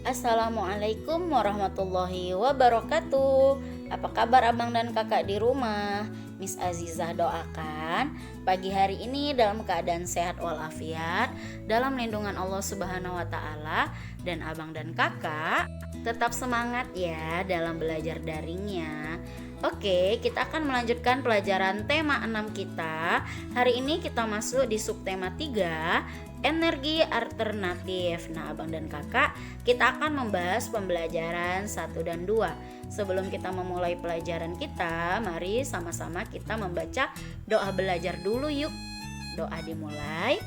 Assalamualaikum warahmatullahi wabarakatuh. Apa kabar abang dan kakak di rumah? Miss Azizah doakan pagi hari ini dalam keadaan sehat walafiat, dalam lindungan Allah Subhanahu wa taala, dan abang dan kakak tetap semangat ya dalam belajar daringnya. Oke, kita akan melanjutkan pelajaran tema 6 kita. Hari ini kita masuk di subtema 3, energi alternatif. Nah, abang dan kakak, kita akan membahas pembelajaran 1 dan 2. Sebelum kita memulai pelajaran kita, mari sama-sama kita membaca doa belajar dulu yuk. Doa dimulai.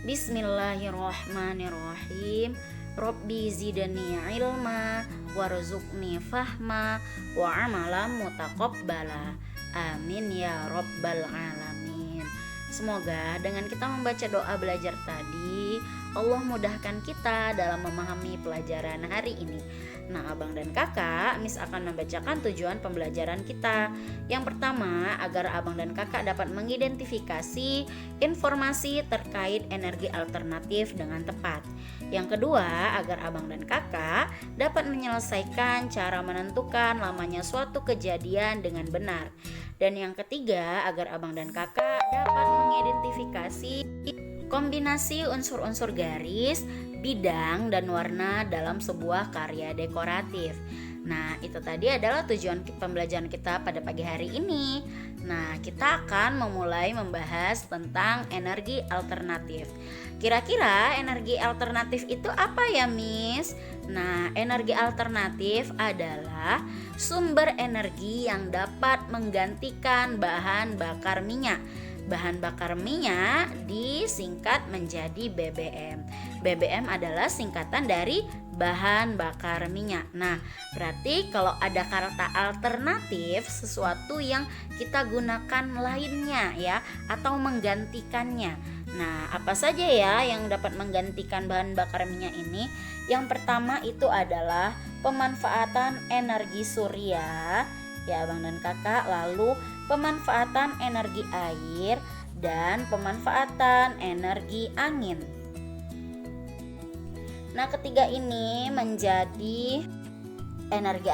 Bismillahirrahmanirrahim. Rabbi zidni ilma warzuqni fahma wa amalan mutaqabbala. Amin ya rabbal alamin. Semoga dengan kita membaca doa belajar tadi, Allah mudahkan kita dalam memahami pelajaran hari ini. Nah, abang dan kakak, Miss akan membacakan tujuan pembelajaran kita. Yang pertama, agar abang dan kakak dapat mengidentifikasi informasi terkait energi alternatif dengan tepat. Yang kedua, agar abang dan kakak dapat menyelesaikan cara menentukan lamanya suatu kejadian dengan benar. Dan yang ketiga, agar abang dan kakak dapat mengidentifikasi kombinasi unsur-unsur garis, bidang, dan warna dalam sebuah karya dekoratif. Nah, itu tadi adalah tujuan pembelajaran kita pada pagi hari ini. Nah, kita akan memulai membahas tentang energi alternatif. Kira-kira energi alternatif itu apa ya, Miss? Nah, energi alternatif adalah sumber energi yang dapat menggantikan bahan bakar minyak. Bahan bakar minyak disingkat menjadi BBM. BBM adalah singkatan dari bahan bakar minyak. Nah, berarti kalau ada kata alternatif, sesuatu yang kita gunakan lainnya ya, atau menggantikannya. Nah, apa saja ya yang dapat menggantikan bahan bakar minyak ini? Yang pertama itu adalah pemanfaatan energi surya ya abang dan kakak, lalu pemanfaatan energi air dan pemanfaatan energi angin. Nah, ketiga ini menjadi energi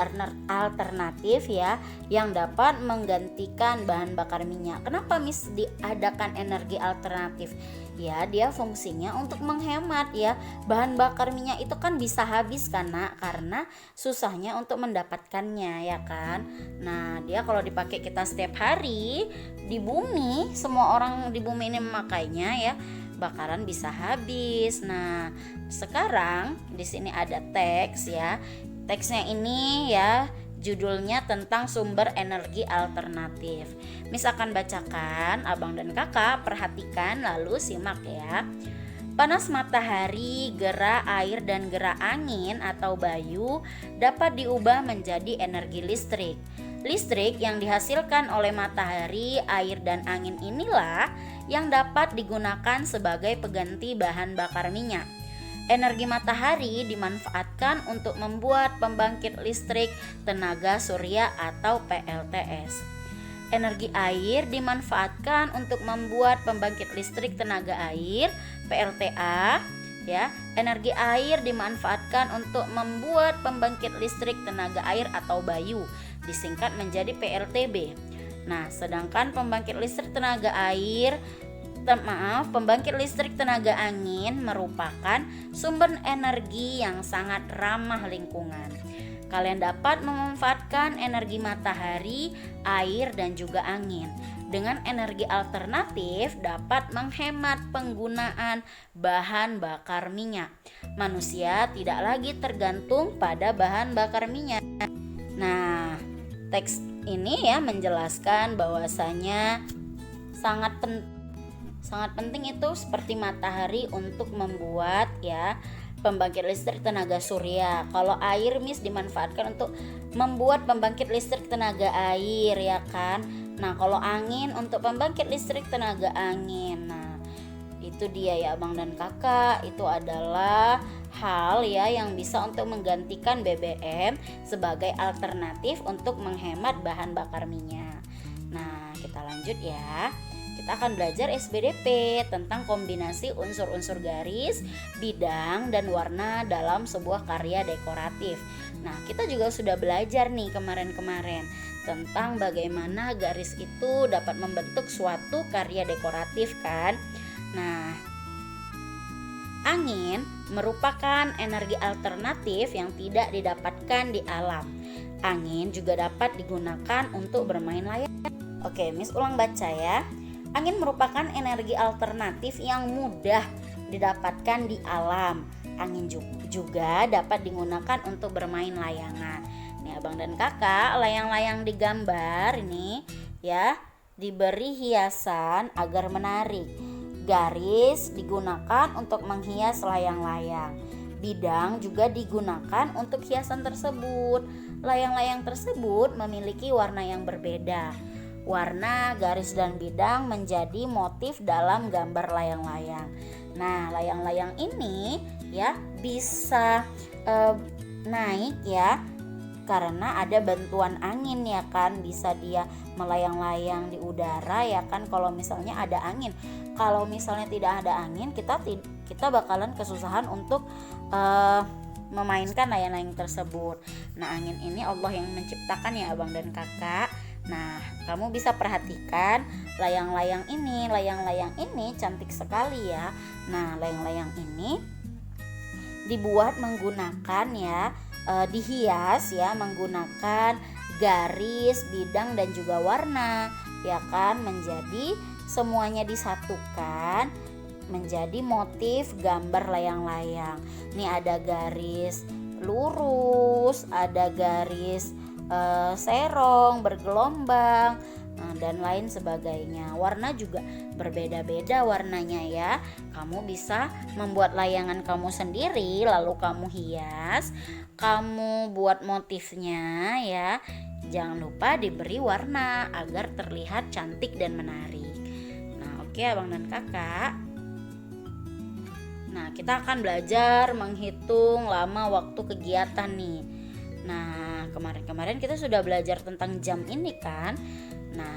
alternatif ya, yang dapat menggantikan bahan bakar minyak. Kenapa Miss diadakan energi alternatif? Ya, dia fungsinya untuk menghemat ya. Bahan bakar minyak itu kan bisa habis karena susahnya untuk mendapatkannya ya kan. Nah, dia kalau dipakai kita setiap hari di bumi, semua orang di bumi ini memakainya ya, bakaran bisa habis. Nah, sekarang di sini ada teks ya. Teksnya ini ya, judulnya tentang sumber energi alternatif. Miss akan bacakan, abang dan kakak perhatikan lalu simak ya. Panas matahari, gerak air dan gerak angin atau bayu dapat diubah menjadi energi listrik. Listrik yang dihasilkan oleh matahari, air dan angin inilah yang dapat digunakan sebagai pengganti bahan bakar minyak. Energi matahari dimanfaatkan untuk membuat pembangkit listrik tenaga surya atau PLTS. Energi air dimanfaatkan untuk membuat pembangkit listrik tenaga air PLTA ya. Energi air dimanfaatkan untuk membuat pembangkit listrik tenaga air atau bayu, disingkat menjadi PLTB. Nah, sedangkan pembangkit listrik tenaga angin merupakan sumber energi yang sangat ramah lingkungan. Kalian dapat memanfaatkan energi matahari, air, dan juga angin. Dengan energi alternatif dapat menghemat penggunaan bahan bakar minyak. Manusia tidak lagi tergantung pada bahan bakar minyak. Nah, teks ini ya menjelaskan bahwasanya sangat penting itu seperti matahari untuk membuat ya pembangkit listrik tenaga surya. Kalau air Miss dimanfaatkan untuk membuat pembangkit listrik tenaga air ya kan. Nah, kalau angin untuk pembangkit listrik tenaga angin. Nah, itu dia ya abang dan kakak, itu adalah hal ya yang bisa untuk menggantikan BBM sebagai alternatif untuk menghemat bahan bakar minyak. Nah, kita lanjut ya. kita akan belajar SBDP tentang kombinasi unsur-unsur garis, bidang, dan warna dalam sebuah karya dekoratif. Nah, kita juga sudah belajar nih kemarin-kemarin tentang bagaimana garis itu dapat membentuk suatu karya dekoratif kan. Nah, angin merupakan energi alternatif yang tidak didapatkan di alam. Angin juga dapat digunakan untuk bermain layang. Oke, Miss ulang baca ya. Angin merupakan energi alternatif yang mudah didapatkan di alam. Angin juga dapat digunakan untuk bermain layangan. Nih abang dan kakak, layang-layang digambar ini ya diberi hiasan agar menarik. Garis digunakan untuk menghias layang-layang. Bidang juga digunakan untuk hiasan tersebut. Layang-layang tersebut memiliki warna yang berbeda. Warna, garis, dan bidang menjadi motif dalam gambar layang-layang. Nah, layang-layang ini ya bisa naik ya karena ada bantuan angin ya kan, bisa dia melayang-layang di udara ya kan kalau misalnya ada angin. Kalau misalnya tidak ada angin, kita bakalan kesusahan untuk memainkan layang-layang tersebut. Nah, angin ini Allah yang menciptakan ya abang dan kakak. Nah, kamu bisa perhatikan layang-layang ini cantik sekali ya. Nah, layang-layang ini dibuat menggunakan ya dihias ya menggunakan garis, bidang, dan juga warna ya kan, menjadi semuanya disatukan menjadi motif gambar layang-layang. Nih ada garis lurus, ada garis serong, bergelombang, dan lain sebagainya. Warna juga berbeda-beda warnanya ya. Kamu bisa membuat layangan kamu sendiri, lalu kamu hias, kamu buat motifnya ya. Jangan lupa diberi warna agar terlihat cantik dan menarik. Nah, oke abang dan kakak. Nah, kita akan belajar menghitung lama waktu kegiatan nih. Nah, kemarin kita sudah belajar tentang jam ini kan. Nah,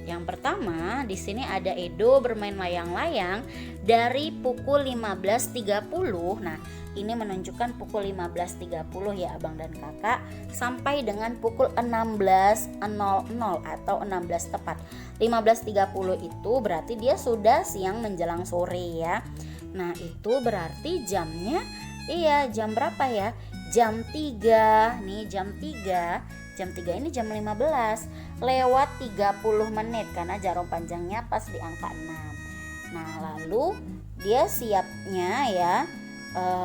yang pertama di sini ada Edo bermain layang-layang dari pukul 15.30. Nah, ini menunjukkan pukul 15.30 ya abang dan kakak sampai dengan pukul 16.00 atau 16 tepat. 15.30 itu berarti dia sudah siang menjelang sore ya. Nah, itu berarti jamnya jam berapa ya? Jam 3. Nih jam 3. Jam 3 ini jam 15 lewat 30 menit karena jarum panjangnya pas di angka 6. Nah, lalu dia siapnya ya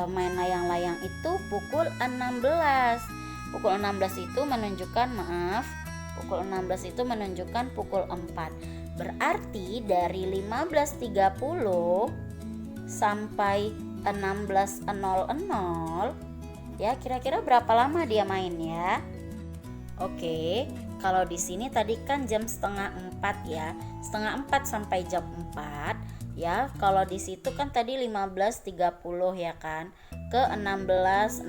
main layang-layang itu pukul 16. Pukul 16 itu menunjukkan pukul 16 itu menunjukkan pukul 4. Berarti dari 15.30 sampai 16.00 ya kira-kira berapa lama dia main ya? Oke, kalau di sini tadi kan jam setengah 4 ya, setengah 4 sampai jam 4 ya. Kalau di situ kan tadi 15.30 ya kan ke 16.00.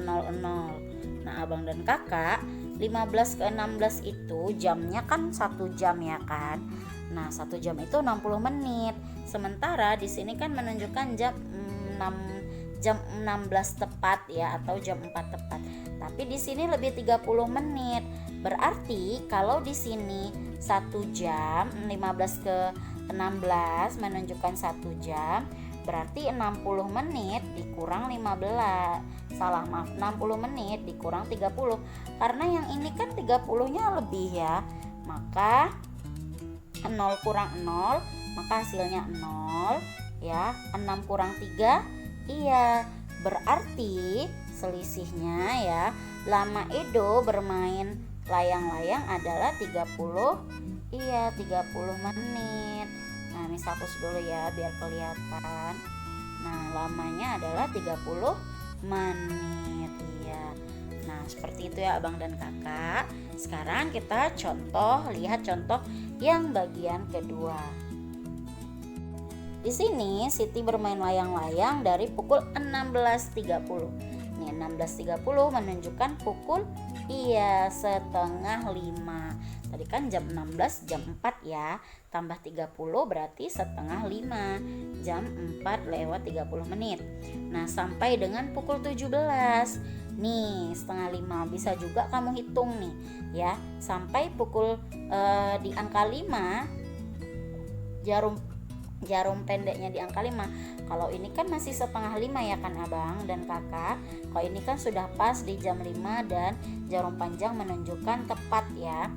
Nah abang dan kakak 15 ke 16 itu jamnya kan 1 jam ya kan. Nah 1 jam itu 60 menit. Sementara di sini kan menunjukkan jam 16 tepat ya atau jam 4 tepat. Tapi di sini lebih 30 menit. Berarti kalau di sini 1 jam 15 ke 16 menunjukkan 1 jam, berarti 60 menit dikurang 15. 60 menit dikurang 30. Karena yang ini kan 30-nya lebih ya. Maka 0 kurang 0, maka hasilnya 0 ya. 6 kurang 3 iya, berarti selisihnya ya lama Edo bermain layang-layang adalah 30 menit. Nah, Miss hapus dulu ya biar kelihatan. Nah, lamanya adalah 30 menit ya. Nah, seperti itu ya abang dan kakak. Sekarang kita lihat contoh yang bagian kedua. Di sini Siti bermain layang-layang dari pukul 16.30. Nih 16.30 menunjukkan pukul setengah 5. Tadi kan jam 16 jam 4 ya. Tambah 30 berarti setengah 5. Jam 4 lewat 30 menit. Nah, sampai dengan pukul 17. Nih, setengah 5. Bisa juga kamu hitung nih ya. Sampai pukul di angka 5, jarum pendeknya di angka 5. Kalau ini kan masih setengah 5 ya kan abang dan kakak. Kalau ini kan sudah pas di jam 5 dan jarum panjang menunjukkan tepat ya.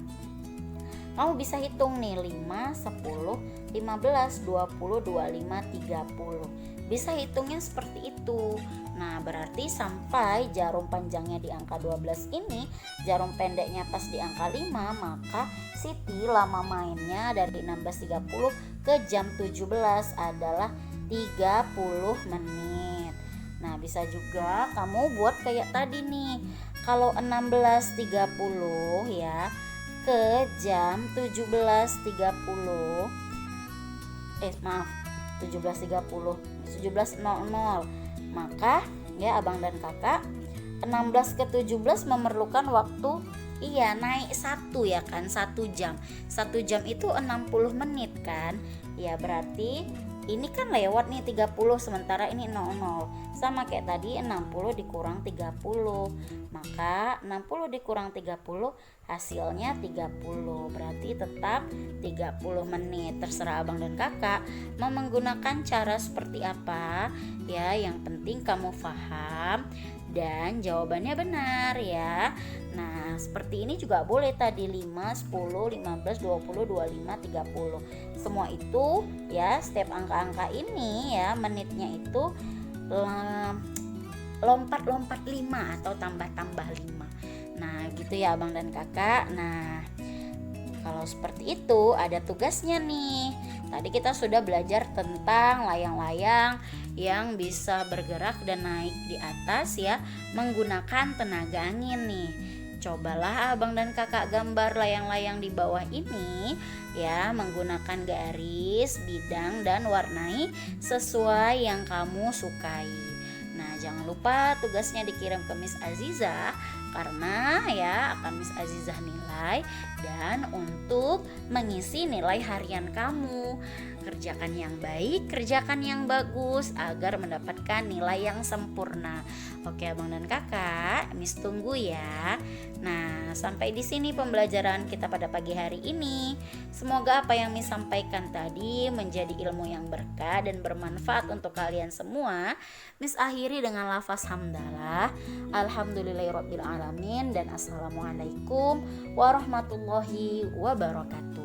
Kamu bisa hitung nih 5, 10, 15, 20, 25, 30. Bisa hitungnya seperti itu. Nah, berarti sampai jarum panjangnya di angka 12 ini, jarum pendeknya pas di angka 5, maka Siti lama mainnya dari 16.30 ke jam 17 adalah 30 menit. Nah, bisa juga kamu buat kayak tadi nih. Kalau 16.30 ya ke jam 17.30 17.00, maka ya abang dan kakak 16 ke 17 memerlukan waktu naik 1 ya kan, 1 jam. 1 jam itu 60 menit kan. Ya berarti ini kan lewat nih 30, sementara ini 00. Sama kayak tadi 60 dikurang 30. Maka 60 dikurang 30 hasilnya 30. Berarti tetap 30 menit. Terserah abang dan kakak mau menggunakan cara seperti apa ya, yang penting kamu paham dan jawabannya benar ya. Nah, seperti ini juga boleh tadi 5, 10, 15, 20, 25, 30. Semua itu ya, setiap angka-angka ini ya menitnya itu lompat-lompat 5 atau tambah-tambah 5. Nah, gitu ya abang dan kakak. Nah, kalau seperti itu ada tugasnya nih. Tadi kita sudah belajar tentang layang-layang yang bisa bergerak dan naik di atas ya, menggunakan tenaga angin nih. Cobalah abang dan kakak gambar layang-layang di bawah ini ya, menggunakan garis, bidang, dan warnai sesuai yang kamu sukai. Nah, jangan lupa tugasnya dikirim ke Miss Azizah, karena ya akan Miss Azizah nilai dan untuk mengisi nilai harian kamu. Kerjakan yang baik, kerjakan yang bagus agar mendapatkan nilai yang sempurna. Oke abang dan kakak, Miss tunggu ya. Nah, sampai di sini pembelajaran kita pada pagi hari ini. Semoga apa yang Miss sampaikan tadi menjadi ilmu yang berkah dan bermanfaat untuk kalian semua. Miss akhiri dengan lafaz hamdalah. Alhamdulillahirabbil alamin dan assalamualaikum warahmatullahi wabarakatuh.